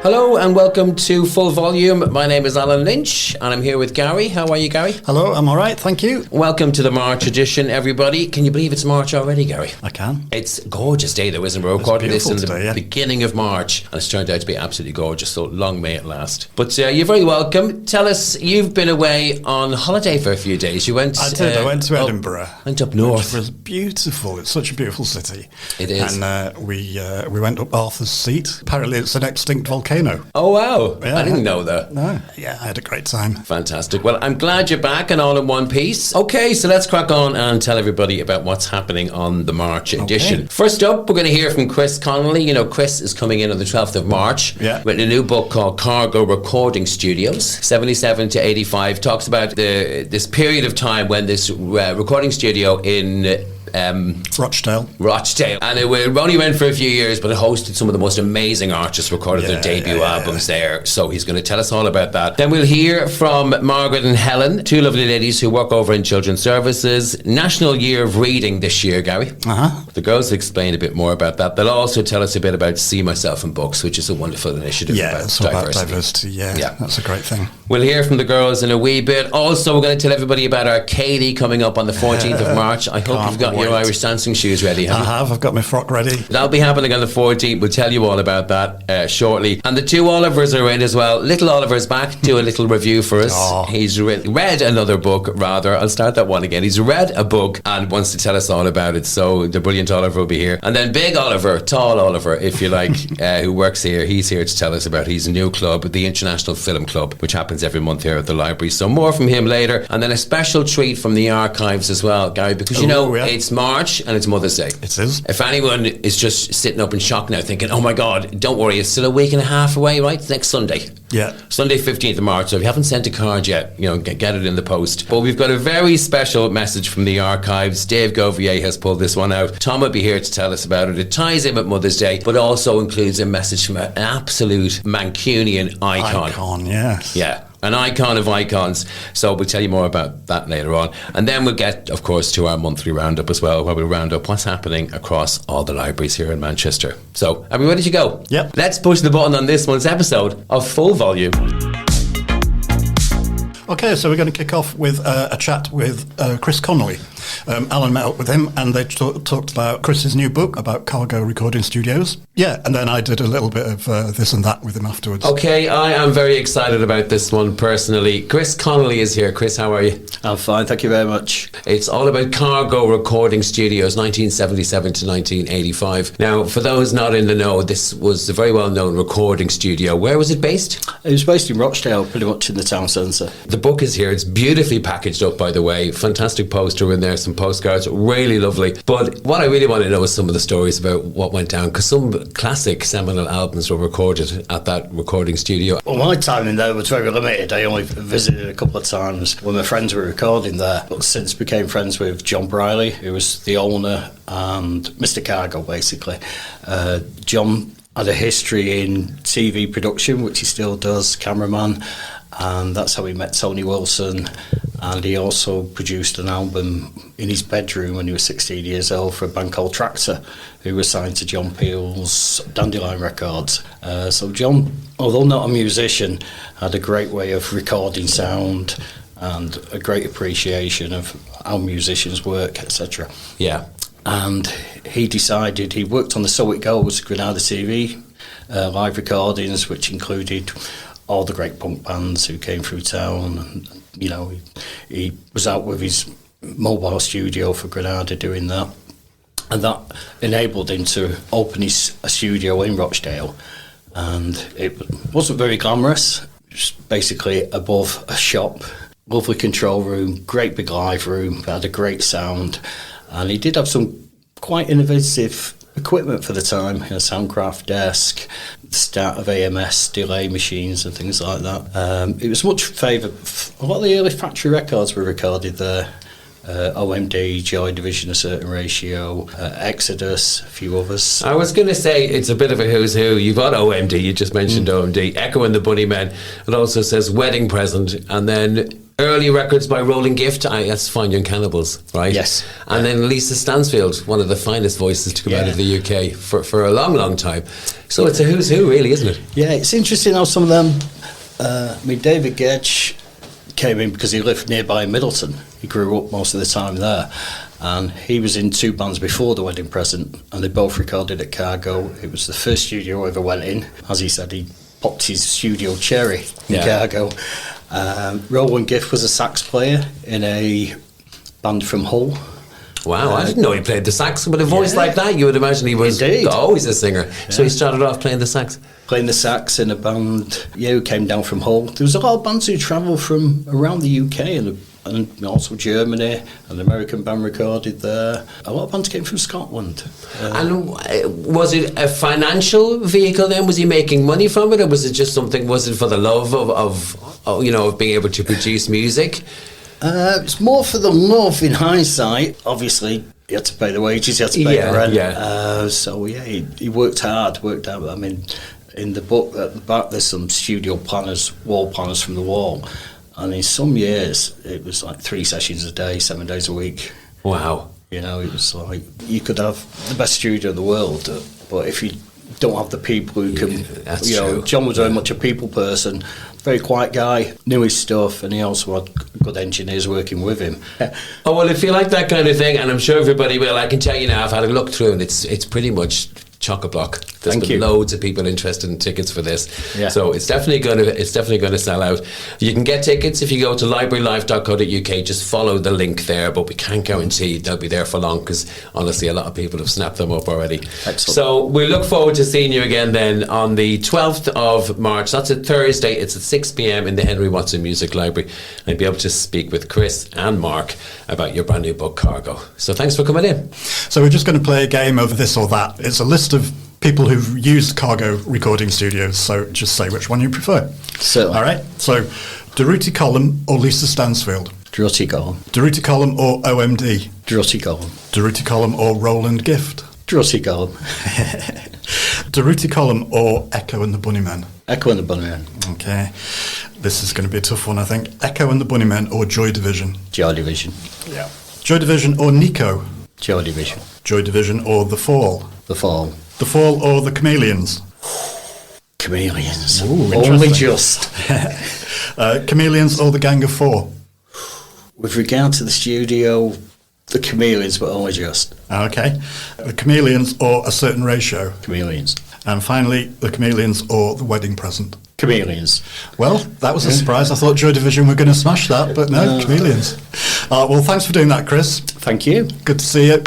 Hello and welcome to Full Volume. My name is Alan Lynch and I'm here with Gary. How are you, Gary? Hello, I'm all right, thank you. Welcome to the March edition, everybody. Can you believe it's March already, Gary? I can. It's a gorgeous day, though, isn't it? We're recording this in the beginning of March, and it's turned out to be absolutely gorgeous, so long may it last. But you're very welcome. Tell us, you've been away on holiday for a few days. You went... I did. I went to Edinburgh. Went up north. Which was beautiful. It's such a beautiful city. It is. And we went up Arthur's Seat. Apparently it's an extinct volcano. Oh, wow. Yeah, I didn't know that. No. Yeah, I had a great time. Fantastic. Well, I'm glad you're back and all in one piece. Okay, so let's crack on and tell everybody about what's happening on the March edition. Okay. First up, we're going to hear from Chris Connelly. You know, Chris is coming in on the 12th of March with a new book called Cargo Recording Studios, 77 to 85. Talks about this period of time when this recording studio in... Rochdale. And it only went for a few years, but it hosted some of the most amazing artists, recorded their debut albums there. So he's going to tell us all about that. Then we'll hear from Margaret and Helen, two lovely ladies who work over in Children's Services. National Year of Reading this year, Gary. The girls will explain a bit more about that. They'll also tell us a bit about See Myself in Books, which is a wonderful initiative about diversity. Yeah, that's a great thing. We'll hear from the girls in a wee bit. Also, we're going to tell everybody about our Arcady coming up on the 14th of March. I hope you've got your Irish dancing shoes ready, haven't you? I have. I've got my frock ready. That'll be happening on the 14th. We'll tell you all about that shortly. And the two Olivers are in as well. Little Oliver's back. Do a little review for us. He's read another book, rather. I'll start that one again. He's read a book and wants to tell us all about it. So the brilliant Oliver will be here. And then Big Oliver, Tall Oliver, if you like, who works here. He's here to tell us about his new club, the International Film Club, which happens every month here at the library. So more from him later. And then a special treat from the archives as well, Gary, because it's March and it's Mother's Day. It is. If anyone is just sitting up in shock now thinking, oh my God, don't worry, it's still a week and a half away, right? It's next Sunday. Yeah. Sunday 15th of March. So if you haven't sent a card yet, get it in the post. But we've got a very special message from the archives. Dave Govier has pulled this one out. Tom will be here to tell us about it. It ties in with Mother's Day, but also includes a message from an absolute Mancunian icon. Yes. Yeah. An icon of icons. So we'll tell you more about that later on. And then we'll get, of course, to our monthly roundup as well, where we'll round up what's happening across all the libraries here in Manchester. So, are we ready to go? Yep. Let's push the button on this month's episode of Full Volume. Okay, so we're going to kick off with a chat with Chris Connelly. Alan met up with him and they talked about Chris's new book about Cargo Recording Studios. Yeah, and then I did a little bit of this and that with him afterwards. Okay, I am very excited about this one personally. Chris Connelly is here. Chris, how are you? I'm fine, thank you very much. It's all about Cargo Recording Studios, 1977 to 1985. Now, for those not in the know, this was a very well-known recording studio. Where was it based? It was based in Rochdale, pretty much in the town centre. The book is here. It's beautifully packaged up, by the way. Fantastic poster in there, some postcards, really lovely. But what I really want to know is some of the stories about what went down, because some classic seminal albums were recorded at that recording studio. Well, my time in there was very limited. I only visited a couple of times when my friends were recording there, but since became friends with John Briley, who was the owner, and Mr. Cargo, basically. John had a history in TV production, which he still does, cameraman, and that's how he met Tony Wilson. And he also produced an album in his bedroom when he was 16 years old for a band called Tractor, who was signed to John Peel's Dandelion Records. So John, although not a musician, had a great way of recording sound and a great appreciation of how musicians work, etc. Yeah. And he decided, he worked on the So It Goes Granada TV live recordings, which included all the great punk bands who came through town. And, he was out with his mobile studio for Granada doing that. And that enabled him to open a studio in Rochdale. And it wasn't very glamorous, just basically above a shop. Lovely control room, great big live room, had a great sound. And he did have some quite innovative equipment for the time, a Soundcraft desk, the start of AMS delay machines and things like that. It was much favoured. A lot of the early factory records were recorded there. OMD, Joy Division, A Certain Ratio, Exodus, a few others. I was going to say it's a bit of a who's who. You've got OMD, you just mentioned OMD, Echo and the Bunnymen. It also says Wedding Present, and then early records by Rolling Gift. That's Fine Young Cannibals, right? Yes. And then Lisa Stansfield, one of the finest voices to come out of the UK for a long, long time. So it's a who's who, really, isn't it? Yeah, it's interesting how some of them. David Gedge came in because he lived nearby Middleton. He grew up most of the time there, and he was in 2 bands before The Wedding Present, and they both recorded at Cargo. It was the first studio I ever went in. As he said, he popped his studio cherry in Cargo. Roland Gift was a sax player in a band from Hull. Wow, I didn't know he played the sax. With a voice like that, you would imagine he was always a singer. Yeah. So he started off playing the sax. Playing the sax in a band, who came down from Hull. There was a lot of bands who travelled from around the UK and also Germany. An American band recorded there. A lot of bands came from Scotland. And was it a financial vehicle then? Was he making money from it, or was it just something? Was it for the love of being able to produce music? It's more for the love in hindsight. Obviously, he had to pay the wages, he had to pay the rent. He worked hard. I mean, in the book at the back, there's some studio planners, wall planners from the wall. And in some years, it was like 3 sessions a day, 7 days a week. Wow. It was like, you could have the best studio in the world, but if you don't have the people who can, true. John was very much a people person, very quiet guy, knew his stuff, and he also had good engineers working with him. Oh, well, if you like that kind of thing, and I'm sure everybody will, I can tell you now, I've had a look through, and it's pretty much chock-a-block. There's been loads of people interested in tickets for this. Yeah. So it's definitely going to sell out. You can get tickets if you go to librarylive.co.uk. Just follow the link there, but we can't guarantee they'll be there for long because honestly a lot of people have snapped them up already. Excellent. So we look forward to seeing you again then on the 12th of March. That's a Thursday. It's at 6 p.m. in the Henry Watson Music Library. And you'll be able to speak with Chris and Mark about your brand new book, Cargo. So thanks for coming in. So we're just going to play a game of this or that. It's a list of people who've used Cargo recording studios, so just say which one you prefer. Certainly. All right, so Durutti Column or Lisa Stansfield? Durutti Column. Durutti Column or OMD? Durutti Column. Durutti Column or Roland Gift? Durutti Column. Durutti Column or Echo and the Bunnymen? Echo and the Bunnymen. Okay, this is going to be a tough one, I think. Echo and the Bunnymen or Joy Division? Joy Division. Yeah. Joy Division or Nico? Joy Division. Joy Division or The Fall? The Fall. The Fall or The Chameleons? Chameleons. Ooh, only just. Chameleons or The Gang of Four? With regard to the studio, The Chameleons, but only just. Okay. The Chameleons or A Certain Ratio? Chameleons. And finally, The Chameleons or The Wedding Present? Chameleons. Well, that was a surprise. I thought Joy Division were going to smash that, but no, Chameleons. Well, thanks for doing that, Chris. Thank you. Good to see you.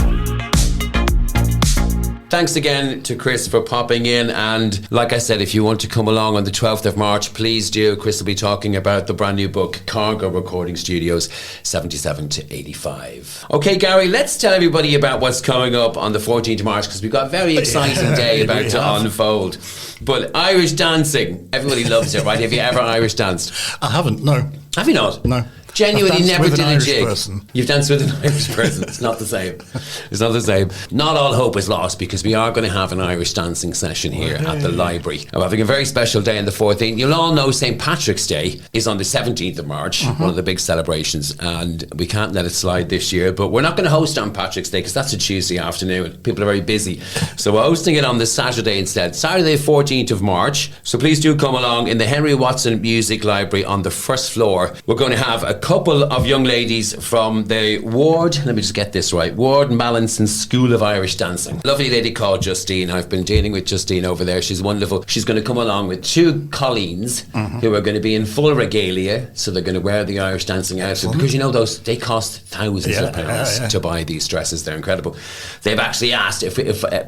Thanks again to Chris for popping in, and like I said, if you want to come along on the 12th of March, please do. Chris will be talking about the brand new book, Cargo Recording Studios, 77 to 85. Okay, Gary, let's tell everybody about what's coming up on the 14th of March, because we've got a very exciting day about to unfold. But Irish dancing, everybody loves it, right? Have you ever Irish danced? I haven't, no. Have you not? No. Genuinely never did a jig. Person. You've danced with an Irish person. It's not the same. It's not the same. Not all hope is lost, because we are going to have an Irish dancing session here at the library. I'm having a very special day on the 14th. You'll all know St. Patrick's Day is on the 17th of March, one of the big celebrations, and we can't let it slide this year, but we're not going to host on Patrick's Day because that's a Tuesday afternoon. People are very busy. So we're hosting it on the Saturday instead, Saturday 14th of March. So please do come along in the Henry Watson Music Library on the first floor. We're going to have a couple of young ladies from the Ward, let me just get this right, Ward Mallinson School of Irish Dancing. Lovely lady called Justine. I've been dealing with Justine over there. She's wonderful. She's going to come along with two colleens who are going to be in full regalia, so they're going to wear the Irish dancing outfit, because you know those, they cost thousands of pounds to buy these dresses. They're incredible. They've actually asked if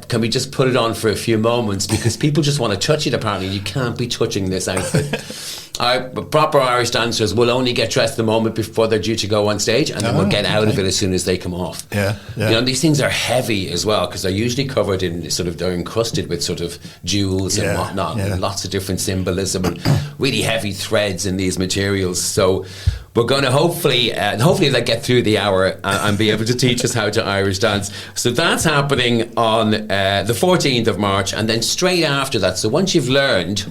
can we just put it on for a few moments, because people just want to touch it apparently. You can't be touching this outfit. Our proper Irish dancers will only get dressed the moment before they're due to go on stage, and then we'll get out of it as soon as they come off. You know, these things are heavy as well, because they're usually covered in they're encrusted with sort of jewels and whatnot, and lots of different symbolism and really heavy threads in these materials. So we're going to hopefully they'll get through the hour and be able to teach us how to Irish dance. So that's happening on the 14th of March, and then straight after that, so once you've learned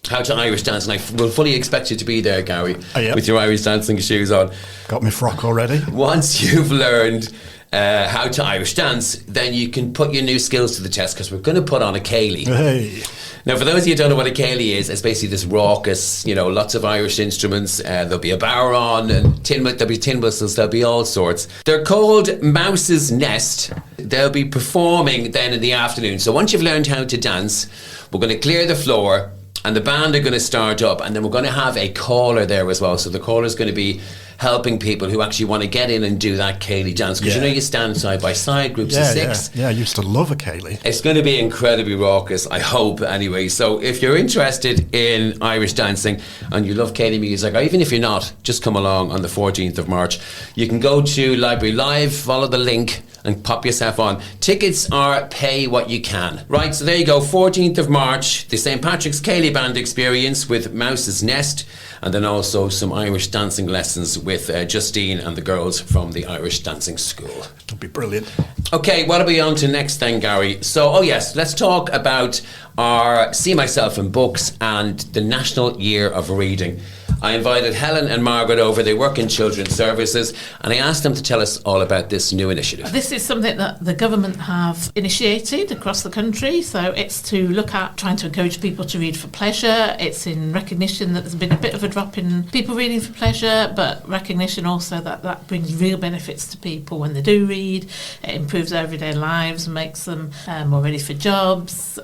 How to Irish Dance, and I will fully expect you to be there, Gary, Yep. with your Irish dancing shoes on. Got my frock already. Once you've learned how to Irish dance, then you can put your new skills to the test, because we're going to put on a céilí. Hey. Now, for those of you who don't know what a céilí is, it's basically this raucous, lots of Irish instruments. There'll be a barron and there'll be tin whistles, there'll be all sorts. They're called Mouse's Nest. They'll be performing then in the afternoon. So once you've learned how to dance, we're going to clear the floor, and the band are going to start up, and then we're going to have a caller there as well. So the caller's going to be helping people who actually want to get in and do that céilí dance. Because you stand side by side, groups of 6. Yeah, I used to love a céilí. It's going to be incredibly raucous, I hope, anyway. So if you're interested in Irish dancing and you love céilí music, or even if you're not, just come along on the 14th of March. You can go to Library Live, follow the link, and pop yourself on. Tickets are pay what you can. Right, so there you go, 14th of March, the St. Patrick's Céilí Band experience with Mouse's Nest, and then also some Irish dancing lessons with Justine and the girls from the Irish Dancing School. It'll be brilliant. Okay, what are we on to next then, Gary? So, let's talk about our See Myself in Books and the National Year of Reading. I invited Helen and Margaret over. They work in children's services, and I asked them to tell us all about this new initiative. This is something that the government have initiated across the country, so it's to look at trying to encourage people to read for pleasure. It's in recognition that there's been a bit of a drop in people reading for pleasure, but recognition also that brings real benefits to people when they do read. It improves their everyday lives, makes them more ready for jobs,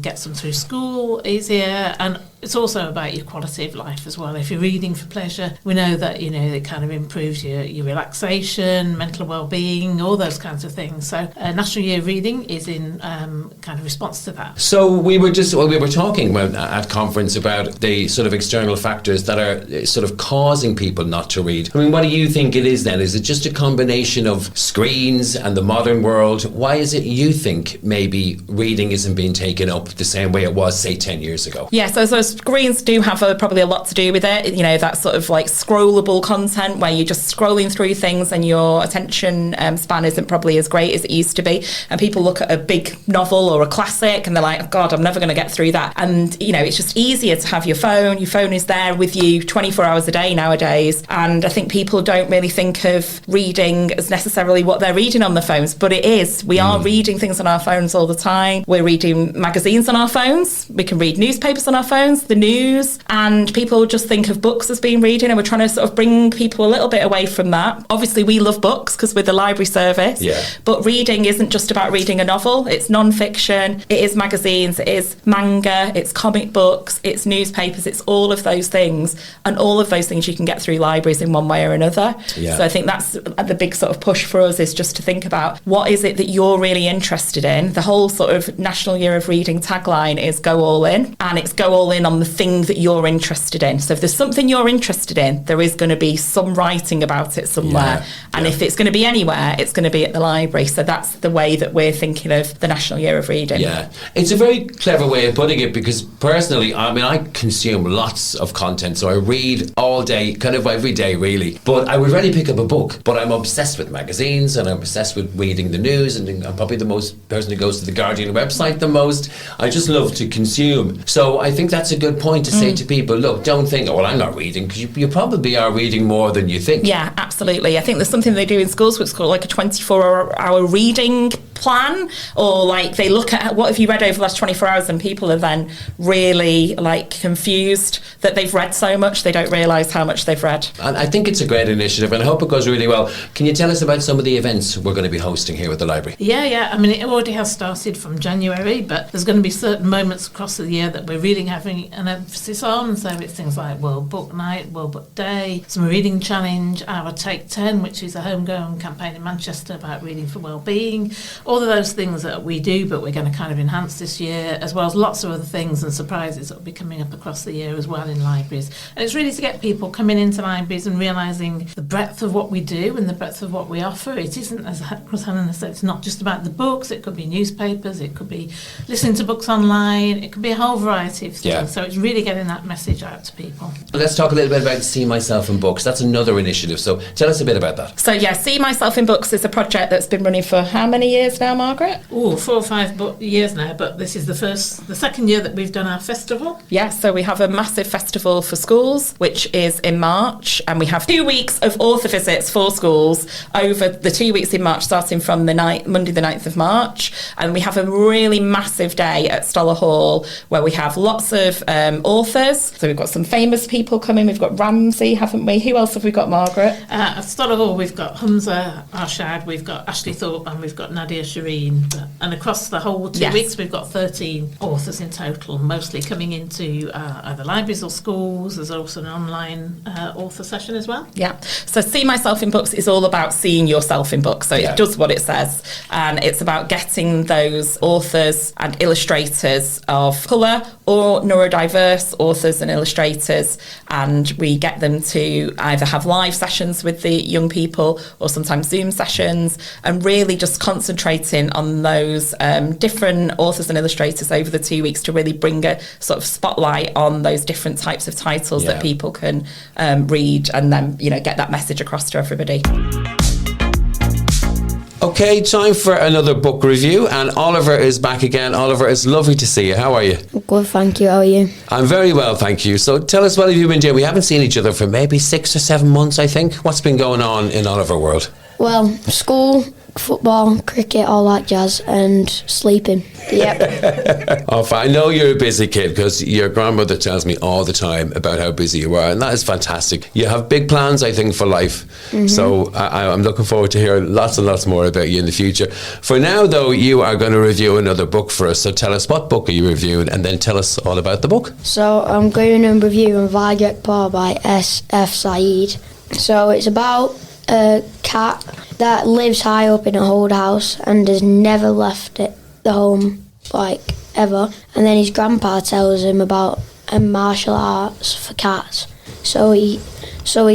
gets them through school easier, and it's also about your quality of life as well. If you're reading for pleasure, we know that it kind of improves your relaxation, mental well-being, all those kinds of things. So National Year of Reading is in kind of response to that. So we were talking at conference about the sort of external factors that are sort of causing people not to read. I mean, what do you think it is then? Is it just a combination of screens and the modern world? Why is it you think maybe reading isn't being taken up the same way it was, say, 10 years ago? Yeah, so screens do have probably a lot to do with it. That sort of like scrollable content where you're just scrolling through things and your attention span isn't probably as great as it used to be. And people look at a big novel or a classic and they're like, oh God, I'm never going to get through that. And, it's just easier to have your phone. Your phone is there with you 24 hours a day nowadays. And I think people don't really think of reading as necessarily what they're reading on their phones, but it is. We are reading things on our phones all the time. We're reading magazines on our phones. We can read newspapers on our phones, the news, and people just think of books as being reading, and we're trying to sort of bring people a little bit away from that. Obviously, we love books because we're the library service, but reading isn't just about reading a novel. It's non-fiction, it is magazines, it is manga, it's comic books, it's newspapers, it's all of those things, and all of those things you can get through libraries in one way or another. So I think that's the big sort of push for us, is just to think about what is it that you're really interested in. The whole sort of National Year of Reading tagline is go all in, and it's go all in on the thing that you're interested in. So if there's something you're interested in, there is going to be some writing about it somewhere. And if it's going to be anywhere, it's going to be at the library. So that's the way that we're thinking of the National Year of Reading. Yeah, it's a very clever way of putting it, because personally, I consume lots of content, so I read all day, kind of every day really, but I would rarely pick up a book. But I'm obsessed with magazines, and I'm obsessed with reading the news, and I'm probably the most person who goes to the Guardian website the most. I just love to consume. So I think that's a good point to say to people, look, don't think, oh, well, I'm not reading, because you probably are reading more than you think. Yeah, absolutely. I think there's something they do in schools which is called like a 24-hour reading plan, or like they look at what have you read over the last 24 hours, and people are then really like confused that they've read so much they don't realise how much they've read. And I think it's a great initiative, and I hope it goes really well. Can you tell us about some of the events we're going to be hosting here at the library? Yeah. I mean, it already has started from January, but there's going to be certain moments across the year that we're really having an emphasis on. So it's things like World Book Night, World Book Day, some reading challenge, our Take 10, which is a homegrown campaign in Manchester about reading for well-being. All of those things that we do, but we're going to kind of enhance this year, as well as lots of other things and surprises that will be coming up across the year as well in libraries. And it's really to get people coming into libraries and realising the breadth of what we do and the breadth of what we offer. It isn't, as Chris Connelly said, it's not just about the books. It could be newspapers, it could be listening to books online, it could be a whole variety of things. Yeah. So it's really getting that message out to people. Let's talk a little bit about See Myself in Books. That's another initiative, so tell us a bit about that. So yeah, See Myself in Books is a project that's been running for how many years years now, Margaret? Oh, 4 or 5 years now, but this is the second year that we've done our festival. Yeah, so we have a massive festival for schools, which is in March, and we have 2 weeks of author visits for schools over the 2 weeks in March, starting from Monday the 9th of March, and we have a really massive day at Stoller Hall where we have lots of authors. So we've got some famous people coming. We've got Ramsey, haven't we? Who else have we got, Margaret? At Stoller Hall, we've got Hamza Arshad, we've got Ashley Thorpe, and we've got Nadia Shireen. And across the whole 2 weeks, we've got 13 authors in total, mostly coming into either libraries or schools. There's also an online author session as well. Yeah. So See Myself in Books is all about seeing yourself in books. So it does what it says. And it's about getting those authors and illustrators of colour or neurodiverse authors and illustrators, and we get them to either have live sessions with the young people or sometimes Zoom sessions, and really just concentrating on those different authors and illustrators over the 2 weeks to really bring a sort of spotlight on those different types of titles that people can read, and then get that message across to everybody. Okay, time for another book review, and Oliver is back again. Oliver, it's lovely to see you. How are you? Good, thank you. How are you? I'm very well, thank you. So tell us, what have you been doing? We haven't seen each other for maybe 6 or 7 months, I think. What's been going on in Oliver world? Well, school, football, cricket, all that jazz, and sleeping. Yep. I know you're a busy kid because your grandmother tells me all the time about how busy you are, and that is fantastic. You have big plans, I think, for life. So I'm looking forward to hearing lots and lots more about you in the future. For now, though, you are going to review another book for us. So tell us, what book are you reviewing, and then tell us all about the book. So I'm going to review Vajak Paw by S.F. Said. So it's about a cat that lives high up in a old house and has never left the home, ever. And then his grandpa tells him about martial arts for cats. So he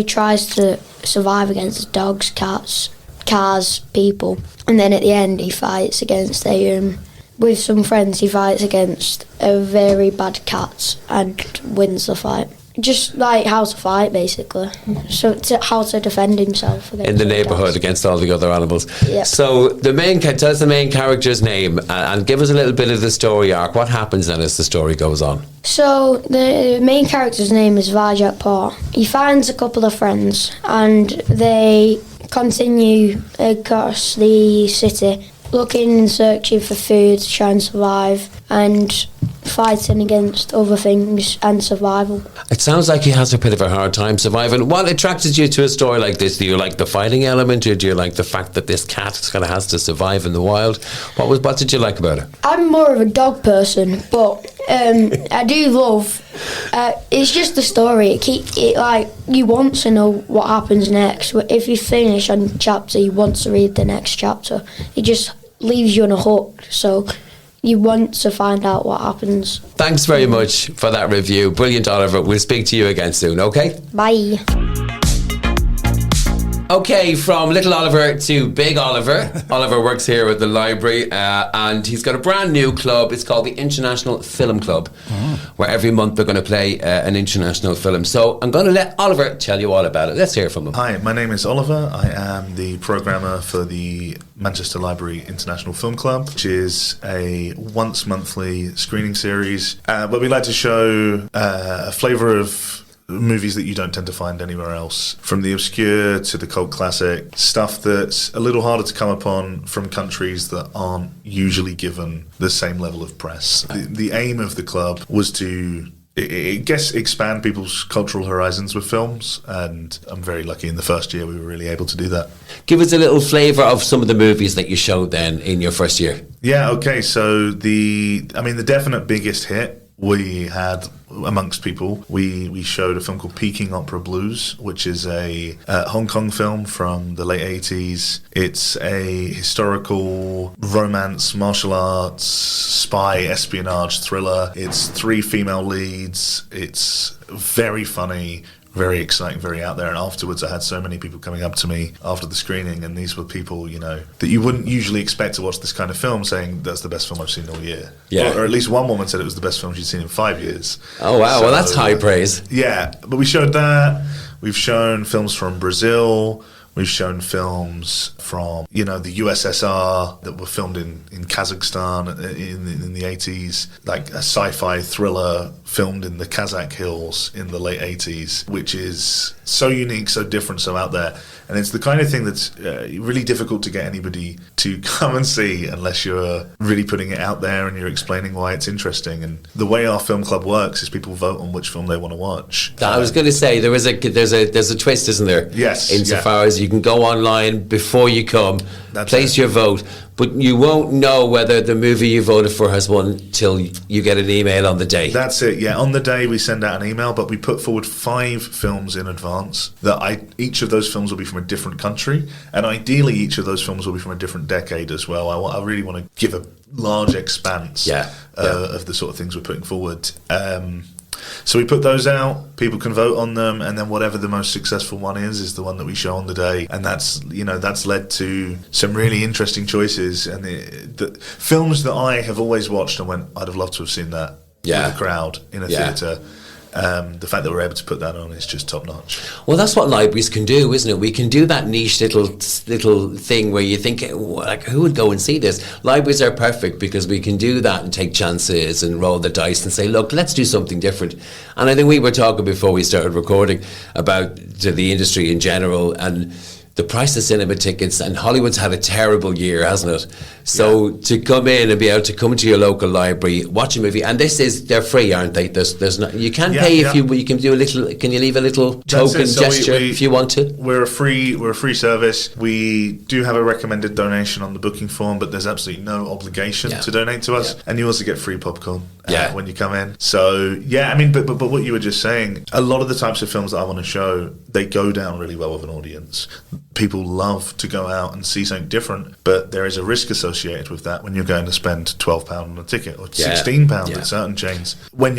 tries to survive against dogs, cats, cars, people. And then at the end he fights against with some friends, he fights against a very bad cat and wins the fight. Just how to fight, basically. So how to defend himself in the neighbourhood against all the other animals. Yep. So tell us the main character's name and give us a little bit of the story arc. What happens then as the story goes on? So the main character's name is Vajak Paw. He finds a couple of friends and they continue across the city looking and searching for food to try and survive, and fighting against other things and survival. It sounds like he has a bit of a hard time surviving. What attracted you to a story like this? Do you like the fighting element, or do you like the fact that this cat kind of has to survive in the wild? What did you like about it? I'm more of a dog person, but I do love. It's just the story. You want to know what happens next. If you finish on a chapter, you want to read the next chapter. It just leaves you on a hook. So you want to find out what happens. Thanks very much for that review. Brilliant, Oliver. We'll speak to you again soon, okay? Bye. Okay, from little Oliver to big Oliver. Oliver works here at the library and he's got a brand new club. It's called the International Film Club, where every month they're going to play an international film. So I'm going to let Oliver tell you all about it. Let's hear from him. Hi, my name is Oliver. I am the programmer for the Manchester Library International Film Club, which is a once monthly screening series where we like to show a flavour of movies that you don't tend to find anywhere else, from the obscure to the cult classic, stuff that's a little harder to come upon from countries that aren't usually given the same level of press. The aim of the club was to expand people's cultural horizons with films, and I'm very lucky in the first year we were really able to do that. Give us a little flavour of some of the movies that you showed then in your first year. Yeah, okay, so the definite biggest hit we had amongst people, we showed a film called Peking Opera Blues, which is a Hong Kong film from the late 80s. It's a historical romance, martial arts, spy, espionage thriller. It's 3 female leads. It's very funny, very exciting, very out there. And afterwards I had so many people coming up to me after the screening, and these were people, that you wouldn't usually expect to watch this kind of film, saying that's the best film I've seen all year. Yeah. Or at least one woman said it was the best film she'd seen in 5 years. Oh wow, well that's high praise. Yeah, but we showed that. We've shown films from Brazil. We've shown films from, the USSR that were filmed in Kazakhstan in the 80s, like a sci-fi thriller filmed in the Kazakh hills in the late 80s, which is so unique, so different, so out there. And it's the kind of thing that's really difficult to get anybody to come and see unless you're really putting it out there and you're explaining why it's interesting. And the way our film club works is people vote on which film they want to watch. I was going to say there's a twist, isn't there? Yes. Insofar as you can go online before you come, place your vote, but you won't know whether the movie you voted for has won till you get an email on the day. That's it, yeah. On the day we send out an email, but we put forward 5 films in advance. Each of those films will be from a different country, and ideally each of those films will be from a different decade as well. I really want to give a large expanse of the sort of things we're putting forward. So we put those out, people can vote on them, and then whatever the most successful one is the one that we show on the day. And that's led to some really interesting choices. And the films that I have always watched and went, I'd have loved to have seen that with a crowd in a theatre. The fact that we're able to put that on is just top notch. Well, that's what libraries can do, isn't it? We can do that niche little thing where you think, like, who would go and see this? Libraries are perfect because we can do that and take chances and roll the dice and say, look, let's do something different. And I think we were talking before we started recording about the industry in general and the price of cinema tickets, and Hollywood's had a terrible year, hasn't it? So to come in and be able to come to your local library, watch a movie, and they're free, aren't they? There's not, you can pay if you can do a little. Can you leave a little token gesture if you want to? We're a free service. We do have a recommended donation on the booking form, but there's absolutely no obligation to donate to us, and you also get free popcorn when you come in. So but what you were just saying, a lot of the types of films that I want to show, they go down really well with an audience. People love to go out and see something different, but there is a risk associated with that when you're going to spend £12 on a ticket or £16 at certain chains. When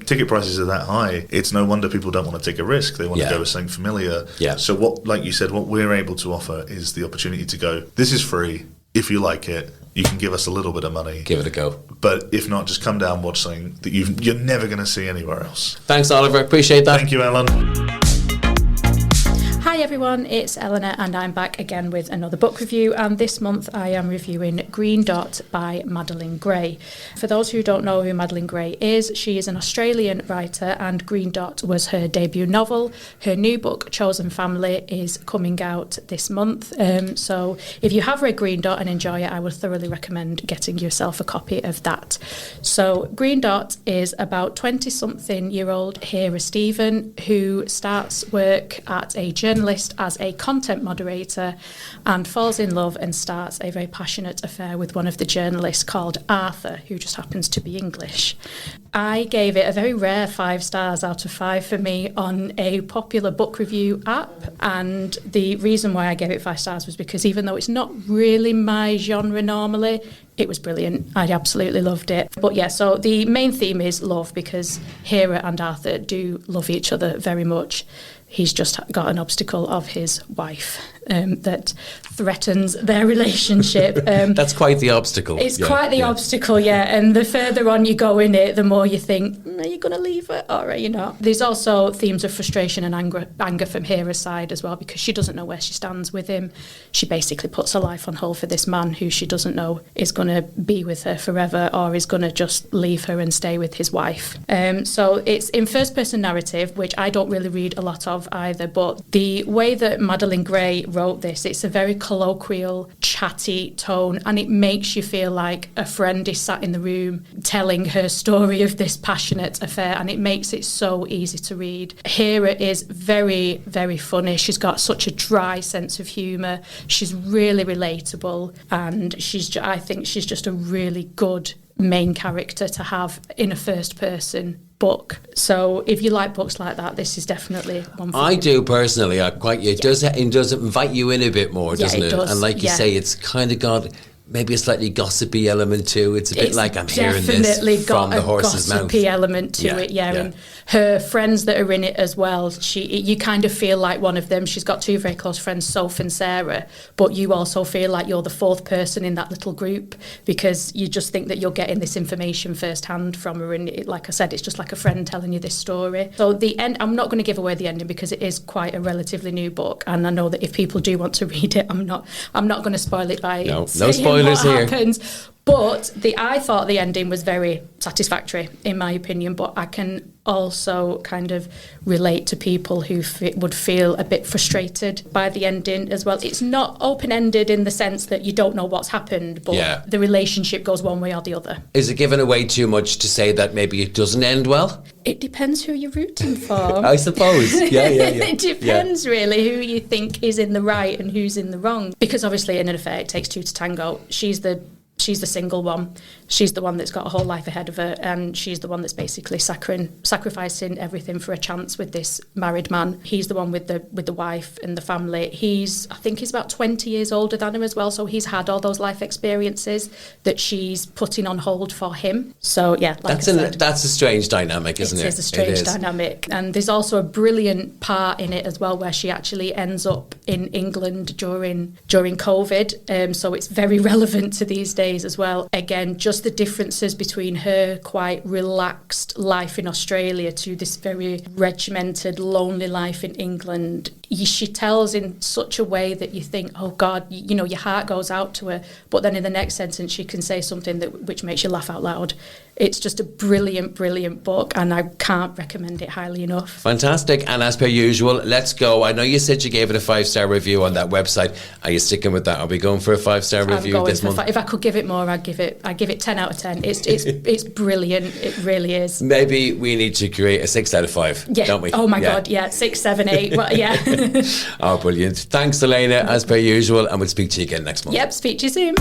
ticket prices are that high, it's no wonder people don't want to take a risk. They want to go with something familiar. So what, like you said, what we're able to offer is the opportunity to go, this is free. If you like it, you can give us a little bit of money. Give it a go. But if not, just come down, watch something that you're never going to see anywhere else. Thanks, Oliver. Appreciate that. Thank you, Alan. Hi everyone, it's Eleanor and I'm back again with another book review, and this month I am reviewing Green Dot by Madeline Gray. For those who don't know who Madeline Gray is, she is an Australian writer and Green Dot was her debut novel. Her new book, Chosen Family, is coming out this month. So if you have read Green Dot and enjoy it, I would thoroughly recommend getting yourself a copy of that. So Green Dot is about 20-something-year-old Hera Stephen who starts work at a journalist as a content moderator and falls in love and starts a very passionate affair with one of the journalists called Arthur, who just happens to be English. I gave it a very rare 5 stars out of 5 for me on a popular book review app, and the reason why I gave it 5 stars was because even though it's not really my genre normally, it was brilliant. I absolutely loved it. But yeah, so the main theme is love, because Hera and Arthur do love each other very much. He's just got an obstacle of his wife that threatens their relationship. That's quite the obstacle. It's quite the obstacle, and the further on you go in it, the more you think, are you going to leave her or are you not? There's also themes of frustration and anger from Hera's side as well, because she doesn't know where she stands with him. She basically puts her life on hold for this man who she doesn't know is going to be with her forever or is going to just leave her and stay with his wife. So it's in first-person narrative, which I don't really read a lot of either, but the way that Madeline Gray wrote this, it's a very colloquial, chatty tone, and it makes you feel like a friend is sat in the room telling her story of this passionate affair, and it makes it so easy to read. Hera is very, very funny. She's got such a dry sense of humour. She's really relatable, and I think she's just a really good main character to have in a first-person book. So if you like books like that, this is definitely one for you. I do personally. It does invite you in a bit more, doesn't it? Does, and like you say, it's kind of got maybe a slightly gossipy element too. It's a bit like I'm hearing this Definitely from got the a horse's mouth. gossipy element to it, yeah. And her friends that are in it as well, you kind of feel like one of them. She's got two very close friends, Soph and Sarah, but you also feel like you're the fourth person in that little group because you just think that you're getting this information firsthand from her. And like I said, it's just like a friend telling you this story. So the end, I'm not going to give away the ending because it is quite a relatively new book, and I know that if people do want to read it, I'm not going to spoil it by no saying spoilers what here. happens. But I thought the ending was very satisfactory, in my opinion, but I can also kind of relate to people who would feel a bit frustrated by the ending as well. It's not open-ended in the sense that you don't know what's happened, but the relationship goes one way or the other. Is it giving away too much to say that maybe it doesn't end well? It depends who you're rooting for. I suppose. Yeah. It depends really who you think is in the right and who's in the wrong. Because obviously in an affair it takes two to tango. She's the single one. She's the one that's got a whole life ahead of her, and she's the one that's basically sacrificing everything for a chance with this married man. He's the one with the wife and the family. I think he's about 20 years older than her as well, so he's had all those life experiences that she's putting on hold for him. So yeah, like that's a strange dynamic, isn't it? It is a strange dynamic. And there's also a brilliant part in it as well where she actually ends up in England during COVID, so it's very relevant to these days as well. Again, just the differences between her quite relaxed life in Australia to this very regimented, lonely life in England. She tells in such a way that you think, oh God, your heart goes out to her. But then in the next sentence, she can say something which makes you laugh out loud. It's just a brilliant, brilliant book, and I can't recommend it highly enough. Fantastic. And as per usual, let's go. I know you said you gave it a 5-star review on that website. Are you sticking with that? Are we going for a 5-star review this month? If I could give it more, I'd give it 10 out of 10. It's brilliant. It really is. Maybe we need to create a 6 out of 5, don't we? Oh my God, yeah. 6, 7, 8. Well, yeah. Oh, brilliant. Thanks, Elena, as per usual, and we'll speak to you again next month. Yep, speak to you soon.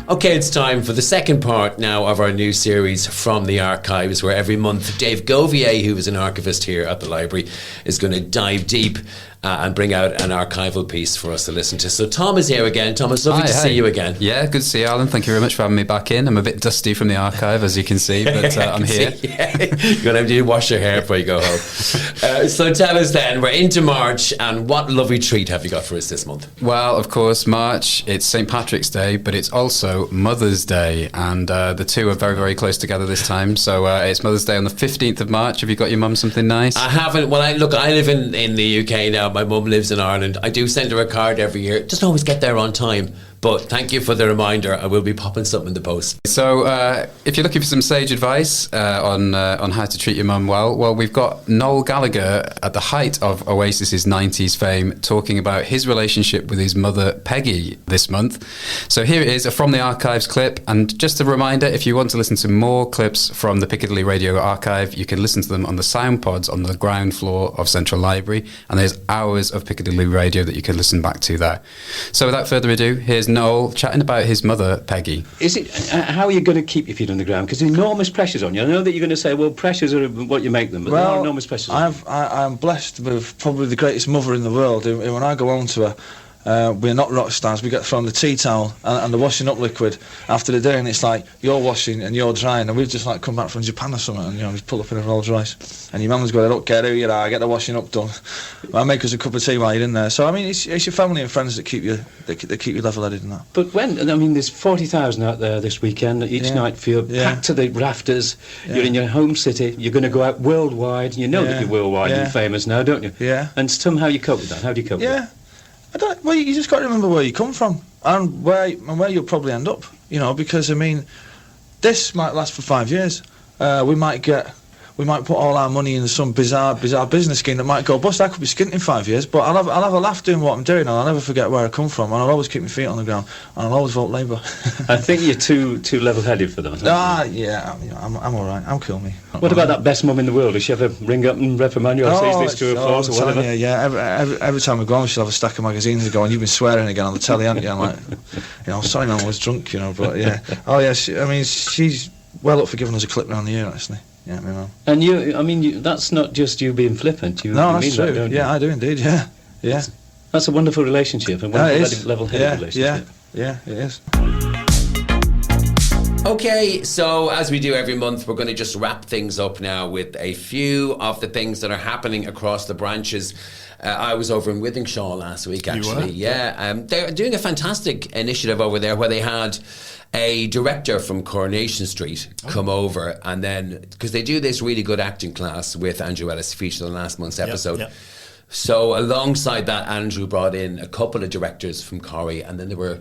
Okay, it's time for the second part now of our new series From the Archives, where every month Dave Govier, who is an archivist here at the library, is going to dive deep and bring out an archival piece for us to listen to. So Tom is here again. Tom, it's lovely to see you again. Yeah, good to see you, Alan. Thank you very much for having me back in. I'm a bit dusty from the archive, as you can see, but I'm here. You're going to have to wash your hair before you go home. So tell us then, we're into March, and what lovely treat have you got for us this month? Well, of course, March, it's St. Patrick's Day, but it's also Mother's Day, and the two are very, very close together this time. So it's Mother's Day on the 15th of March. Have you got your mum something nice? I haven't. Well, I live in the UK now. My mum lives in Ireland. I do send her a card every year. It doesn't always get there on time. But thank you for the reminder. I will be popping something in the post. So if you're looking for some sage advice on how to treat your mum well, we've got Noel Gallagher at the height of Oasis's 90s fame talking about his relationship with his mother Peggy this month. So here it is, a From the Archives clip. And just a reminder, if you want to listen to more clips from the Piccadilly Radio Archive, you can listen to them on the sound pods on the ground floor of Central Library. And there's hours of Piccadilly Radio that you can listen back to there. So without further ado, here's Noel chatting about his mother, Peggy. Is it? How are you going to keep your feet on the ground? Because enormous pressures on you. I know that you're going to say, well, pressures are what you make them, but there are enormous pressures. I'm blessed with probably the greatest mother in the world. When I go home to her, we're not rock stars. We get thrown the tea towel and the washing up liquid after the day, and it's like you're washing and you're drying, and we've just like come back from Japan or something, and just pull up in a Rolls Royce, and your mum's going, I don't care who you are, get the washing up done. I make us a cup of tea while you're in there. So I mean, it's your family and friends that keep you level-headed and that. But there's 40,000 out there this weekend. Each night for you, packed to the rafters. Yeah. You're in your home city. You're going to go out worldwide. You know that you're worldwide and famous now, don't you? Yeah. And somehow you cope with that. How do you cope with that? Well, you just got to remember where you come from and where you'll probably end up, because, I mean, this might last for 5 years. We might put all our money into some bizarre business scheme that might go bust. I could be skint in 5 years, but I'll have a laugh doing what I'm doing, and I'll never forget where I come from, and I'll always keep my feet on the ground, and I'll always vote Labour. I think you're too level-headed for that. I'm all right. I'm cool, me. What about that best mum in the world? Does she ever ring up and reprimand you or say this to her face or whatever? Every time we go on, she'll have a stack of magazines and go, and you've been swearing again on the telly, haven't you? I'm like, sorry, man, I was drunk, but yeah. Oh yeah, she's well up for giving us a clip round the ear, actually. Yeah, my mum. And that's not just you being flippant. No, that's true. I do indeed. Yeah. That's a wonderful relationship, and wonderful level-headed relationship. Yeah, it is. Okay, so as we do every month, we're going to just wrap things up now with a few of the things that are happening across the branches. I was over in Wythenshawe last week, actually. They're doing a fantastic initiative over there where they had a director from Coronation Street come over, and then, because they do this really good acting class with Andrew Ellis, featured on last month's episode. So alongside that, Andrew brought in a couple of directors from Corrie, and then they were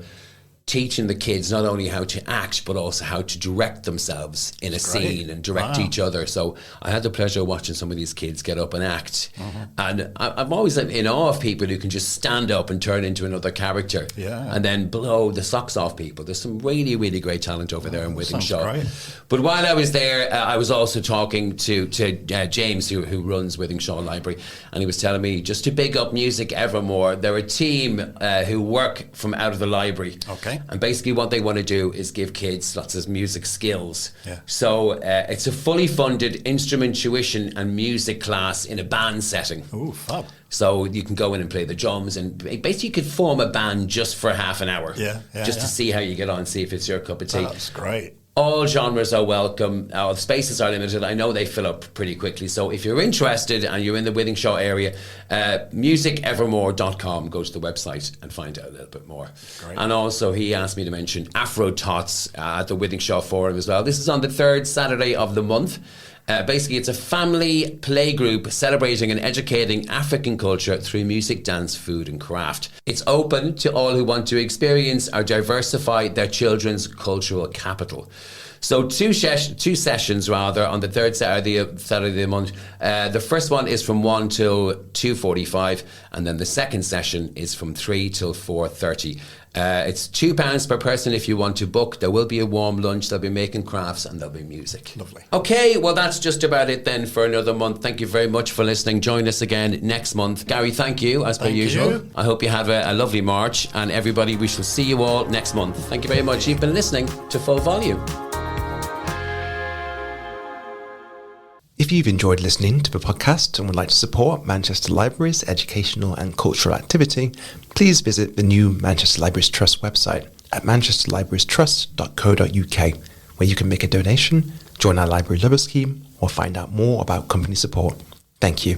teaching the kids not only how to act but also how to direct themselves in a scene and direct each other. So I had the pleasure of watching some of these kids get up and act, and I'm always in awe of people who can just stand up and turn into another character and then blow the socks off people. There's some really, really great talent over there in Wythenshawe. But while I was there, I was also talking to James, who runs Wythenshawe Library, and he was telling me just to big up Music Evermore. They're a team who work from out of the library. And basically what they want to do is give kids lots of music skills. So it's a fully funded instrument tuition and music class in a band setting. Ooh, fab. So you can go in and play the drums, and basically you could form a band just for half an hour. To see how you get on, see if it's your cup of tea. That's great. All genres are welcome. The spaces are limited. I know they fill up pretty quickly. So if you're interested and you're in the Wythenshawe area, musicevermore.com, go to the website and find out a little bit more. Great. And also he asked me to mention Afro Tots at the Wythenshawe Forum as well. This is on the third Saturday of the month. Basically, it's a family play group celebrating and educating African culture through music, dance, food and craft. It's open to all who want to experience or diversify their children's cultural capital. So two sessions rather on the third Saturday of the month. The first one is from 1 till 2:45, and then the second session is from 3 till 4:30. It's £2 per person if you want to book. There will be a warm lunch, they'll be making crafts, and there'll be music. Lovely. Okay, well that's just about it then for another month. Thank you very much for listening. Join us again next month. Gary, thank you as per usual. I hope you have a lovely March, and everybody, we shall see you all next month. Thank you very much. You've been listening to Full Volume. If you've enjoyed listening to the podcast and would like to support Manchester Library's educational and cultural activity, please visit the new Manchester Libraries Trust website at manchesterlibrariestrust.co.uk, where you can make a donation, join our library lover scheme, or find out more about company support. Thank you.